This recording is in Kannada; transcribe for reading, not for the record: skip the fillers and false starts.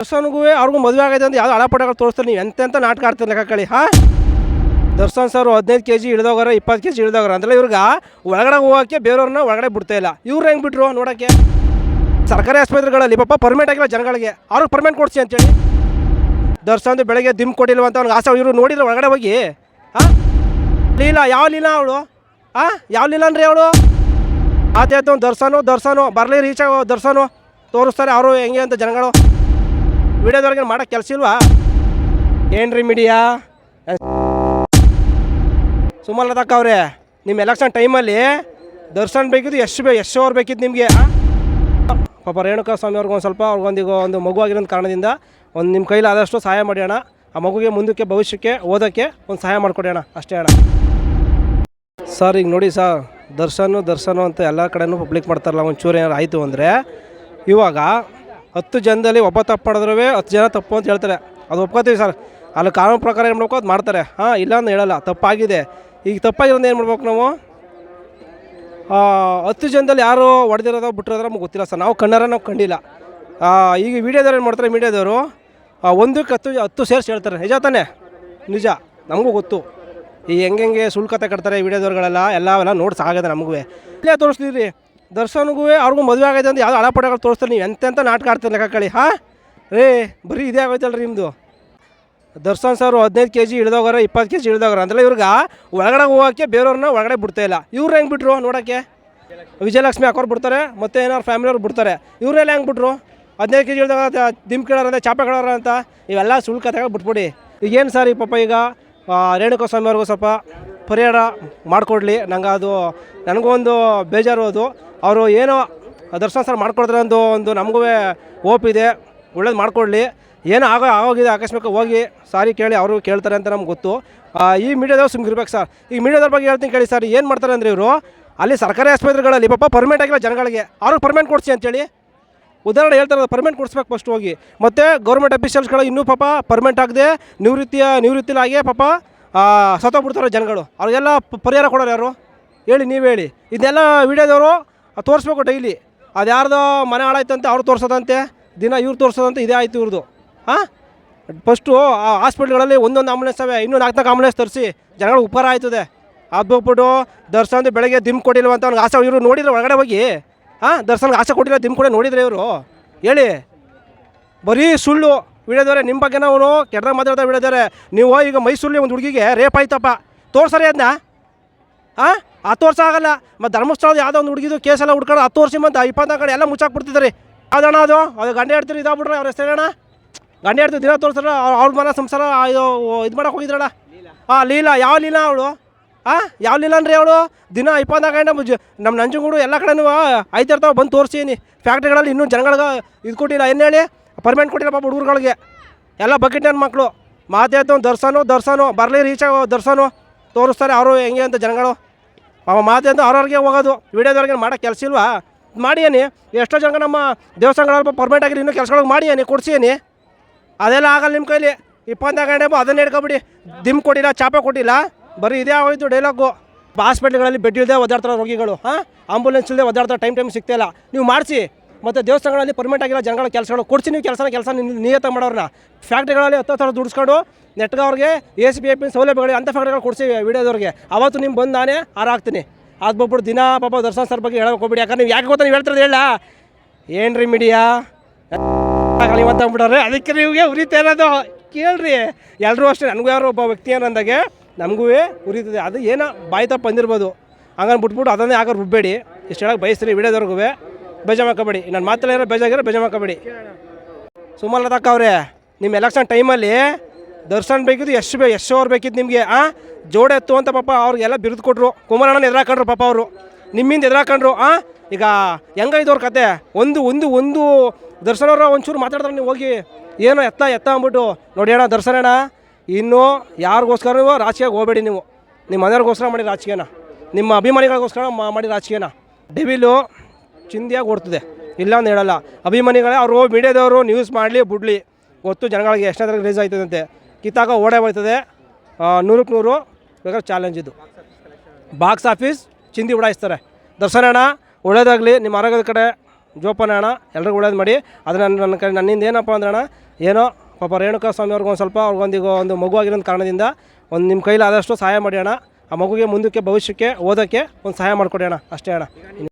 ದರ್ಶನ್ಗೂ ಅವ್ರಿಗೂ ಮದುವೆ ಆಗೈತೆ ಅಂತ ಯಾವ್ದು ಹಳಪಟಗಳು ತೋರಿಸ್ತಾರೆ. ನೀವು ಎಂತೆಂಥ ನಾಟಕ ಆಡ್ತಾರೆ ಲೆಕ್ಕ ಕಳಿ. ದರ್ಶನ್ ಸರ್ 15 kg ಇಳಿದೋಗಾರ 20 kg ಇಳಿದೋಗಾರ ಅಂದ್ರೆ ಇವ್ರಿಗೆ ಒಳಗಡೆ ಹೋಗೋಕ್ಕೆ ಬೇರೆಯವ್ರನ್ನ ಒಳಗಡೆ ಬಿಡ್ತಾ ಇಲ್ಲ. ಇವ್ರು ಹೆಂಗೆ ಬಿಟ್ರು ನೋಡೋಕ್ಕೆ? ಸರ್ಕಾರಿ ಆಸ್ಪತ್ರೆಗಳಲ್ಲಿ ಪಾಪ ಪರ್ಮನೆಂಟ್ ಆಗಿಲ್ಲ ಜನಗಳಿಗೆ, ಅವ್ರಿಗೆ ಪರ್ಮನೆಂಟ್ ಕೊಡ್ಸಿ ಅಂತೇಳಿ. ದರ್ಶನ್ದು ಬೆಳಗ್ಗೆ ದಿಮ್ ಕೊಟ್ಟಿಲ್ವ ಅಂತ ಅವ್ನಿಗೆ ಆಸೆ. ಇವರು ನೋಡಿದ್ರೆ ಒಳಗಡೆ ಹೋಗಿ ಲೀಲಾ ಯಾವ ಲೀಲಾ ಅವಳು ಯಾವ ಲೀಲಾ ಅಂದ್ರೆ ಅವಳು ಆತಾಯ್ತು. ದರ್ಶನು ಬರಲಿ ರೀಚ್ ಆಗೋ ದರ್ಶನು ತೋರಿಸ್ತಾರೆ ಅವರು ಹೆಂಗೆ ಅಂತ ಜನಗಳು. ವಿಡಿಯೋದವ್ರಿಗೆ ಮಾಡೋಕ್ಕೆ ಕೆಲಸ ಇಲ್ವಾ ಏನ್ರಿ ಮೀಡಿಯಾ? ಸುಮಲತಕ್ಕ ಅವರೇ, ನಿಮ್ಮ ಎಲೆಕ್ಷನ್ ಟೈಮಲ್ಲಿ ದರ್ಶನ್ ಬೇಕಿದ್ದು ಎಷ್ಟು ಅವ್ರು ಬೇಕಿತ್ತು ನಿಮಗೆ. ಪಾಪ ರೇಣುಕಾ ಸ್ವಾಮಿ ಅವ್ರಿಗೆ ಒಂದು ಸ್ವಲ್ಪ ಒಂದು ಮಗು ಆಗಿರೋ ಕಾರಣದಿಂದ ಒಂದು ನಿಮ್ಮ ಕೈಲಿ ಆದಷ್ಟು ಸಹಾಯ ಮಾಡಿ ಅಣ್ಣ. ಆ ಮಗುಗೆ ಮುಂದಕ್ಕೆ ಭವಿಷ್ಯಕ್ಕೆ ಓದೋಕ್ಕೆ ಒಂದು ಸಹಾಯ ಮಾಡಿಕೊಡಿ ಅಣ್ಣ, ಅಷ್ಟೇ ಅಣ್ಣ. ಸರ್ ಈಗ ನೋಡಿ ಸರ್, ದರ್ಶನು ಅಂತ ಎಲ್ಲ ಕಡೆನೂ ಪಬ್ಲಿಕ್ ಮಾಡ್ತಾರಲ್ಲ, ಒಂಚೂರು ಏನಾರು ಆಯಿತು ಅಂದರೆ ಇವಾಗ 10 ಜನದಲ್ಲಿ ಒಬ್ಬ ತಪ್ಪು ಮಾಡಿದ್ರೂ 10 ಜನ ತಪ್ಪು ಅಂತ ಹೇಳ್ತಾರೆ. ಅದು ಒಪ್ಕೋತೀವಿ ಸರ್, ಅಲ್ಲಿ ಕಾನೂನು ಪ್ರಕಾರ ಏನು ಮಾಡ್ಬೇಕು ಅದು ಮಾಡ್ತಾರೆ. ಇಲ್ಲ ಅಂತ ಹೇಳಲ್ಲ, ತಪ್ಪಾಗಿದೆ. ಈಗ ತಪ್ಪಾಗಿರೋದು ಏನು ಮಾಡ್ಬೇಕು ನಾವು? 10 ಜನದಲ್ಲಿ ಯಾರು ಹೊಡೆದಿರೋದೋ ಬಿಟ್ಟಿರೋದ್ರೆ ನಮ್ಗೆ ಗೊತ್ತಿಲ್ಲ ಸರ್, ನಾವು ನಾವು ಕಂಡಿಲ್ಲ. ಈಗ ವೀಡಿಯೋದವ್ರು ಏನು ಮಾಡ್ತಾರೆ, ಮೀಡಿಯಾದವರು 1ಕ್ಕೆ 10 ಸೇರಿಸಿ ಹೇಳ್ತಾರೆ. ನಿಜ ತಾನೇ? ನಿಜ, ನಮಗೂ ಗೊತ್ತು. ಈ ಹೆಂಗೆ ಸುಳ್ಕತೆ ಕಟ್ತಾರೆ ವೀಡಿಯೋದವ್ರುಗಳೆಲ್ಲ ಎಲ್ಲ ನೋಡಿ ಸಾಗದೆ ನಮಗೂ. ಇಲ್ಲೇ ತೋರಿಸ್ತೀರಿ ದರ್ಶನ್ಗೂ ಅವ್ರಿಗೂ ಮದುವೆ ಆಗೈತೆ ಅಂತ ಯಾವ್ದು ಹಳಪಟಗಳು ತೋರಿಸ್ತಾರೆ. ನೀವು ಎಂತೆಂಥ ನಾಟಕ ಆಡ್ತಾರೆ ಲೆಕ್ಕ ಕಳಿ. ರೇ ಬರೀ ಇದೇ ಆಗೋಯ್ತಲ್ರಿ ನಿಮ್ಮದು. ದರ್ಶನ್ ಸರ್ 15 kg ಇಳಿದೋಗಾರ 20 kg ಇಳಿದೋಗಾರ ಅಂದ್ರೆ ಇವ್ರಿಗೆ ಒಳಗಡೆ ಹೋಗೋಕ್ಕೆ ಬೇರೆಯವ್ರನ್ನ ಒಳಗಡೆ ಬಿಡ್ತಾ ಇಲ್ಲ. ಇವ್ರು ಹೆಂಗೆ ಬಿಟ್ರು ನೋಡೋಕ್ಕೆ? ವಿಜಯಲಕ್ಷ್ಮಿ ಹಾಕೋರು ಬಿಡ್ತಾರೆ, ಮತ್ತು ಏನಾರು ಫ್ಯಾಮಿಲಿಯವ್ರು ಬಿಡ್ತಾರೆ. ಇವ್ರೆಲ್ಲ ಹೆಂಗೆ ಬಿಟ್ರು? 15 kg ಇಳಿದಾಗ ದಿಮ್ ಕೇಳೋರಂತೆ, ಚಾಪೆ ಕೇಳೋರ ಅಂತ ಇವೆಲ್ಲ ಸುಳ್ಳು ಕಥೆಗಳು ಬಿಟ್ಬಿಡಿ. ಈಗೇನು ಸರ್ ಈ ಪಾಪ ಈಗ ರೇಣುಕಾ ಸ್ವಾಮಿ ಅವ್ರಿಗೂ ಸ್ವಲ್ಪ ಪರಿಹಾರ ಮಾಡಿಕೊಡ್ಲಿ. ನನಗೂ ಒಂದು ಬೇಜಾರು. ಅದು ಅವರು ಏನೋ ದರ್ಶನ್ ಸರ್ ಮಾಡ್ಕೊಡ್ತಾರೆ ಒಂದು ನಮಗೂ ಓಪಿದೆ, ಒಳ್ಳೇದು ಮಾಡಿಕೊಡ್ಲಿ. ಏನೋ ಆಗೋಗಿದೆ ಆಕಸ್ಮಿಕ ಹೋಗಿ ಸಾರಿ ಕೇಳಿ ಅವರು ಕೇಳ್ತಾರೆ ಅಂತ ನಮ್ಗೆ ಗೊತ್ತು. ಈ ಮೀಡಿಯಾದವ್ರು ಸುಮ್ಮನೆ ಇರ್ಬೇಕು ಸರ್. ಈಗ ಮೀಡಿಯಾದವ್ರ ಬಗ್ಗೆ ಹೇಳ್ತೀನಿ ಕೇಳಿ ಸರ್, ಏನು ಮಾಡ್ತಾರೆ ಅಂದರೆ ಇವರು ಅಲ್ಲಿ ಸರ್ಕಾರಿ ಆಸ್ಪತ್ರೆಗಳಲ್ಲಿ ಪಾಪ ಪರ್ಮನೆಂಟ್ ಆಗಿಲ್ಲ ಜನಗಳಿಗೆ, ಅವ್ರಿಗೆ ಪರ್ಮನೆಂಟ್ ಕೊಡಿಸಿ ಅಂತೇಳಿ ಉದಾಹರಣೆ ಹೇಳ್ತಾರೆ. ಪರ್ಮನೆಂಟ್ ಕೊಡಿಸ್ಬೇಕು ಫಸ್ಟ್ ಹೋಗಿ. ಮತ್ತು ಗೌರ್ಮೆಂಟ್ ಅಫಿಷಿಯಲ್ಸ್ಗಳು ಇನ್ನೂ ಪಾಪ ಪರ್ಮನೆಂಟ್ ಆಗದೆ ನಿವೃತ್ತಿಲಾಗಿ ಪಾಪ ಸತ್ತೋಗ್ಬಿಡ್ತಾರೆ ಜನಗಳು. ಅವ್ರಿಗೆಲ್ಲ ಪರಿಹಾರ ಕೊಡೋರು ಯಾರು ಹೇಳಿ? ನೀವು ಹೇಳಿ. ಇದನ್ನೆಲ್ಲ ವೀಡಿಯೋದವರು ತೋರಿಸ್ಬೇಕು ಡೈಲಿ. ಅದು ಯಾರ್ದೋ ಮನೆ ಹಾಳಾಯ್ತಂತೆ ಅವ್ರು ತೋರಿಸೋದಂತೆ, ದಿನ ಇವ್ರು ತೋರಿಸೋದಂತೆ, ಇದೇ ಆಯಿತು ಇವ್ರದ್ದು. ಫಸ್ಟು ಹಾಸ್ಪಿಟ್ಲ್ಗಳಲ್ಲಿ ಒಂದೊಂದು ಆಂಬುಲೆನ್ಸ್ ಅವೆ, ಇನ್ನೂ 4 ಆಂಬುಲೆನ್ಸ್ ತರಿಸಿ ಜನಗಳು ಉಪಕಾರ ಆಯ್ತದೆ. ಅದು ಹೋಗ್ಬಿಟ್ಟು ದರ್ಶನ್ದು ಬೆಳಗ್ಗೆ ದಿಮ್ ಕೊಟ್ಟಿಲ್ವ ಅಂತ ಅವ್ನಿಗೆ ಆಸೆ. ಇವರು ನೋಡಿದ್ರೆ ಒಳಗಡೆ ಹೋಗಿ ದರ್ಶನ್ಗೆ ಆಸೆ ಕೊಟ್ಟಿಲ್ಲ, ದಿಮ್ ಕೊಡಿ ನೋಡಿದ್ರೆ ಇವರು ಹೇಳಿ. ಬರೀ ಸುಳ್ಳು ವಿಡಿಯೋದವ್ರೆ. ನಿಮ್ಮ ಬಗ್ಗೆ ನಾವು ಕೆಟ್ಟದಾಗ ಮಾತಾಡ್ತಾ ವಿಡಿಯೋದವ್ರೆ. ನೀವು ಈಗ ಮೈಸೂರಲ್ಲಿ ಒಂದು ಹುಡುಗಿಗೆ ರೇಪ್ ಆಯ್ತಪ್ಪ, ತೋರ್ಸರಿ ಅದನ್ನ. ಹತ್ತು ವರ್ಷ ಆಗಲ್ಲ. ಮತ್ತು ಧರ್ಮಸ್ಥಳದ ಯಾವುದೋ ಒಂದು ಹುಡುಗಿದು ಕೇಸೆಲ್ಲ ಹುಡ್ಕೊಂಡು 10 ವರ್ಷ ಮತ್ತು 24 ಕಡೆ ಎಲ್ಲ ಮುಚ್ಚಾಕ್ಬಿಡ್ತಿದ್ದಾರೆ. ಯಾವ್ದಣ್ಣ ಅದು ಗಂಡೆ ಹೇಳ್ತೀರಿ ಇದಾಗ್ಬಿಟ್ರೆ ಅವ್ರ ಹೆಸರೇಣ? ಗಂಡೆ ಹೇಳ್ತೀವಿ ದಿನ ತೋರಿಸ್ರ ಅವ್ರ ಮನ ಸಂಸಾರ ಇದು ಮಾಡೋಕೆ ಹೋಗಿದ್ರಣ್ಣ. ಲೀಲಾ ಯಾವ ಲೀಲಾ ಅವಳು? ಯಾವ ಲೀಲಾ ಅಂದ್ರೆ ಅವಳು ದಿನ 24 ಗಂಟೆ ನಮ್ಮ ನಂಜನಗೂಡು ಎಲ್ಲ ಕಡೆನೂ ಆಯ್ತಿರ್ತಾವೆ, ಬಂದು ತೋರಿಸೀನಿ. ಫ್ಯಾಕ್ಟ್ರಿಗಳಲ್ಲಿ ಇನ್ನೂ ಜನಗಳಿಗೆ ಇದು ಕೊಟ್ಟಿಲ್ಲ, ಏನು ಹೇಳಿ ಪರ್ಮನೆಂಟ್ ಕೊಟ್ಟಿಲ್ಲ ಪಾಪ ಹುಡುಗರುಗಳಿಗೆ. ಎಲ್ಲ ಬಕೆಟ್ ನನ್ನ ಮಕ್ಕಳು. ಮಾತಾಯ್ತು ದರ್ಶನು ಬರಲಿ ರೀಚ್ ಆಗೋ ದರ್ಶನು ತೋರಿಸ್ತಾರೆ ಅವರು ಹೆಂಗೆ ಅಂತ ಜನಗಳು. ಪಾಪ ಮಾತಾಯ್ತು ಅವ್ರವ್ರಿಗೆ ಹೋಗೋದು. ವೀಡಿಯೋದವ್ರಿಗೆ ಮಾಡೋಕ್ಕೆ ಕೆಲಸ ಇಲ್ವಾ? ಮಾಡಿ ಏನಿ. ಎಷ್ಟೋ ಜನ ನಮ್ಮ ದೇವಸ್ಥಾನಗಳಲ್ಲಿ ಪರ್ಮನೆಂಟ್ ಆಗಿರಿ ಇನ್ನೂ ಕೆಲಸಗಳಿಗೆ ಮಾಡಿ ಏನಿ, ಕೊಡ್ಸೀನಿ. ಅದೆಲ್ಲ ಆಗಲ್ಲ ನಿಮ್ಮ ಕೈಲಿ. 24 ಗಂಟೆ ಅದನ್ನೇ ಹಿಡ್ಕೊಬಿಡಿ. ದಿಮ್ ಕೊಟ್ಟಿಲ್ಲ, ಚಾಪೆ ಕೊಟ್ಟಿಲ್ಲ, ಬರೀ ಇದೇ ಆಗೋಯ್ತು ಡೈಲಾಗು. ಹಾಸ್ಪಿಟ್ಲ್ಗಳಲ್ಲಿ ಬೆಡ್ ಇಲ್ಲದೆ ಒದ್ದಾಡ್ತಾರೆ ರೋಗಿಗಳು, ಆಂಬುಲೆನ್ಸ್ ಇಲ್ಲದೆ ಒದ್ದಾಡ್ತಾರೆ, ಟೈಮ್ ಸಿಗ್ತಾಯಿಲ್ಲ. ನೀವು ಮಾಡಿಸಿ. ಮತ್ತು ದೇವಸ್ಥಾನಗಳಲ್ಲಿ ಪರ್ಮನೆಂಟ್ ಆಗಿರೋ ಜನಗಳ ಕೆಲಸಗಳು ಕೊಡಿಸಿ. ನೀವು ಕೆಲಸ ನಿಯತ ಮಾಡೋರನ್ನ ಫ್ಯಾಕ್ಟ್ರಿಗಳಲ್ಲಿ 10 ದುಡಿಸ್ಕೊಂಡು ನೆಟ್ಗೆ ಅವ್ರಿಗೆ ACP ಸೌಲಭ್ಯಗಳು ಅಂಥ ಫ್ಯಾಕ್ಟ್ರಿಗಳು ಕೊಡಿಸಿ ವೀಡಿಯೋದವ್ರಿಗೆ. ಅವತ್ತು ನಿಮ್ಮ ಬಂದು ನಾನೇ ಹಾಕ್ತೀನಿ. ಅದು ಬಿಟ್ಬಿಟ್ಟು ದಿನ ಪಾಪ ದರ್ಶನ್ ಸರ್ ಬಗ್ಗೆ ಹೇಳೋಕೆ ಹೋಗ್ಬಿಡಿ. ಯಾಕಂದ್ರೆ ನೀವು ಯಾಕೆ ಗೊತ್ತಾ ನೀವು ಹೇಳ್ತಿರೋದು ಹೇಳ ಏನ್ರಿ ಮೀಡಿಯಾ ಅಂತ ಅಂದ್ಬಿಟ್ರೆ ಅದಕ್ಕೆ ನಿಮಗೆ ಉರಿತಾ ಇರೋದು ಕೇಳ್ರಿ. ಎಲ್ಲರೂ ಅಷ್ಟೇ. ನನಗೂ ಯಾರೋ ಒಬ್ಬ ವ್ಯಕ್ತಿ ಏನಂದಾಗೆ ನಮಗೂ ಉರಿತದೆ. ಅದು ಏನೋ ಬಾಯಿ ತಪ್ಪು ಬಂದಿರ್ಬೋದು. ಹಂಗಂದು ಬಿಟ್ಬಿಟ್ಟು ಅದನ್ನೇ ಆಗ ರುಬ್ಬೇಡಿ. ಇಷ್ಟು ಹೇಳಕ್ಕೆ ಬಯಸ್ತೀರಿ ವೀಡಿಯೋದವ್ರಿಗೂ ಬೇಜಾರು ನನ್ನ ಮಾತಲ್ಲ ಬೇಜಾಗಿರೋ ಬೇಜಾರು ಮಾಡ್ಕೋಬೇಡಿ. ಸುಮಲತಕ್ಕ ಅವರೇ, ನಿಮ್ಮ ಎಲೆಕ್ಷನ್ ಟೈಮಲ್ಲಿ ದರ್ಶನ್ ಬೇಕಿದ್ದು ಎಷ್ಟು ಅವ್ರು ಬೇಕಿತ್ತು ನಿಮಗೆ. ಜೋಡೆ ಎತ್ತು ಅಂತ ಪಾಪ ಅವ್ರಿಗೆಲ್ಲ ಬಿರುದು ಕೊಟ್ಟರು. ಕುಮಾರಣ್ಣನ ಎದುರಾಕೊಂಡ್ರು ಪಾಪ ಅವರು, ನಿಮ್ಮಿಂದ ಎದುರಾಕೊಂಡ್ರು. ಈಗ ಹೆಂಗೈದವ್ರ ಕತೆ. ಒಂದು ದರ್ಶನ್ ಅವ್ರ ಒಂಚೂರು ಮಾತಾಡ್ತಾರೆ, ನೀವು ಹೋಗಿ ಏನೋ ಎತ್ತ ಅಂದ್ಬಿಟ್ಟು ನೋಡಿ ಅಣ್ಣ. ದರ್ಶನ ಅಣ್ಣ, ಇನ್ನೂ ಯಾರಿಗೋಸ್ಕರ ರಾಜಕೀಯಕ್ಕೆ ಹೋಗಬೇಡಿ. ನೀವು ನಿಮ್ಮ ಮನೆಯವ್ರಿಗೋಸ್ಕರ ಮಾಡಿ ರಾಜಕೀಯನ, ನಿಮ್ಮ ಅಭಿಮಾನಿಗಳಿಗೋಸ್ಕರ ಮಾಡಿ ರಾಜಕೀಯನ. ಡೆವಿಲು ಚಿಂದಿಯಾಗಿ ಓಡ್ತದೆ, ಇಲ್ಲ ಅಂತ ಹೇಳಲ್ಲ. ಅಭಿಮಾನಿಗಳೇ ಅವರು ಮೀಡಿಯಾದವರು ನ್ಯೂಸ್ ಮಾಡಲಿ ಬಿಡಲಿ, ಗೊತ್ತು ಜನಗಳಿಗೆ ಎಷ್ಟೇ ರಿಲೀಸ್ ಆಯ್ತದಂತೆ. ಕಿತ್ತಾಗ ಓಡೇ ಹೋಯ್ತದೆ. 100ಕ್ಕೆ 100 ಬೇಕಾದ್ರೆ ಚಾಲೆಂಜ್ ಇದು. ಬಾಕ್ಸ್ ಆಫೀಸ್ ಚಿಂದಿ ಉಡಾಯಿಸ್ತಾರೆ. ದರ್ಶನ ಅಣ್ಣ ಒಳ್ಳೇದಾಗಲಿ, ನಿಮ್ಮ ಆರೋಗ್ಯದ ಕಡೆ ಜೋಪಾನ ಅಣ್ಣ, ಎಲ್ರಿಗೂ ಒಳ್ಳೇದು ಮಾಡಿ. ಅದು ನನ್ನಿಂದ ಏನಪ್ಪ ಅಂದ್ರೆ ಅಣ್ಣ, ಏನೋ ಪಾಪ ರೇಣುಕಾ ಸ್ವಾಮಿ ಅವ್ರಿಗೊಂದು ಸ್ವಲ್ಪ ಒಂದು ಮಗು ಆಗಿರೋ ಕಾರಣದಿಂದ ಒಂದು ನಿಮ್ಮ ಕೈಲಾದಷ್ಟು ಸಹಾಯ ಮಾಡಿ ಅಣ್ಣ. ಆ ಮಗುಗೆ ಮುಂದಕ್ಕೆ ಭವಿಷ್ಯಕ್ಕೆ ಓದೋಕ್ಕೆ ಒಂದು ಸಹಾಯ ಮಾಡಿಕೊಡಿ ಅಣ್ಣ, ಅಷ್ಟೇ ಅಣ್ಣ.